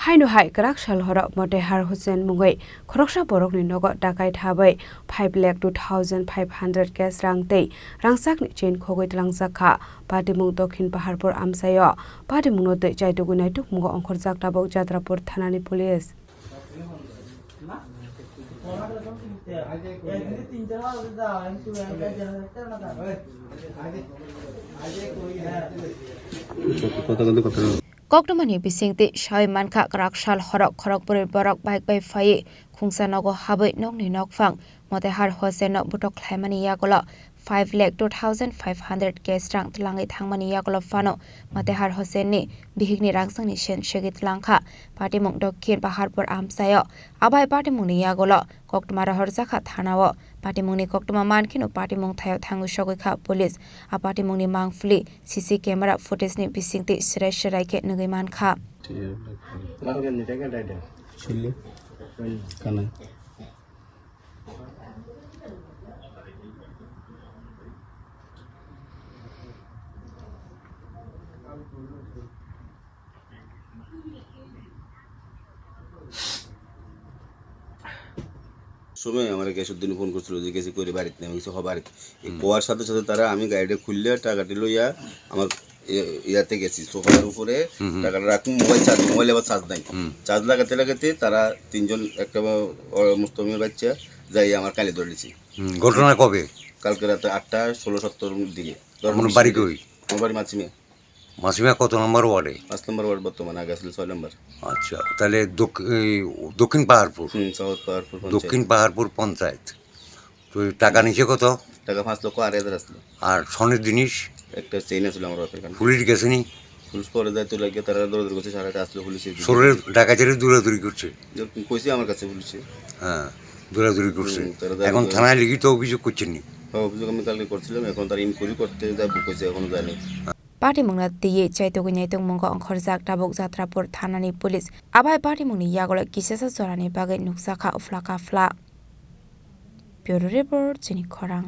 Hainu hai karak shal hora mote har Hussein Mungoi, Khoroksa Borokni Nogo Dacoit Habwi, 5,02,500 gas rangtei, Rangchakni SegwiTwlangjakha, Padimung Dokhin Paharpur Amsayo, Padimung no de Jaidugunai tuk Mungo Khorang Tabok Jatrapur Thanani Police. Koktomani bisingti shai manka karakshal horok khorokpuri borok bike by faye khungsa nogo Habwi nokni nokfang mote har Hussein no butok khlaimani yagolo 5,02,500 gas rang tlangi thangmani yagolo fano mote har Hussein ni bihigni rangsangni shen SegwiTwlangjakha Padimung Dacoit Paharpur Amsayo abai Padimung ni yagolo Koktoma Rangchakni thanao Padimung ni Koktoma mankino Padimung thayo thangu SegwiTwlangjakha police a Padimung ni mangfuli CC camera footage ni bisingti shirai ke nugai mankha Chini kanan সময় আমার Gyasuddin phone করছিল যে গেছি করে বাড়িতে নেমে কিছু হবার কোয়ার সাথে সাথে তারা আমি গাড়িটা খুললে টাকাটি লইয়া আমার ইয়াতে গেছি সোফার উপরে টাকাটা রাখুন মোবাইল আবার চার্জ নাই চার্জ লাগাতে তারা তিনজন একটা মুস্তমির বাচ্চা যাই আমার কালি ধরেছি ঘটনা কবে কালকে রাতে 8টা 16:70 দিকে বাড়ি কই আমার বাড়ি মাসিমা কত নম্বর ওয়ার্ডে 5 নম্বর ওয়ার্ড বর্তমানে আগে ছিল 6 নম্বর আচ্ছা তাহলে দক্ষিণ পাহাড়পুর সাউথ পাহাড়পুর দক্ষিণ পাহাড়পুর পঞ্চায়েত তো টাকা নিচে কত টাকা 5,08,000 আসলো আর সোনের জিনিস একটা চেইন ছিল আমার ওখানে পুলিশ গেছে নি পুলিশ পরে যাইতে লাগে তারা দৌড়াদৌড়ি করছে সারাটা আসলো পুলিশে সোরের ডাকাতের দৌড়াদৌড়ি করছে কইছি আমার কাছে পুলিশে হ্যাঁ দৌড়াদৌড়ি করছে এখন থানায় লিখিত অভিযোগ করছেন নি অভিযোগ আমি কালকে করছিলাম এখন তার ইনকোয়ারি করতে যাবো কইছে এখন জানি Padimungna diye Jaidugunai tuk Mungo Khorang Tabok Jatrapur Thanani Police abai Padimungni yagolo kisasa jorani bagai nuksakha uflaka fla Bureau Report Chini Khorang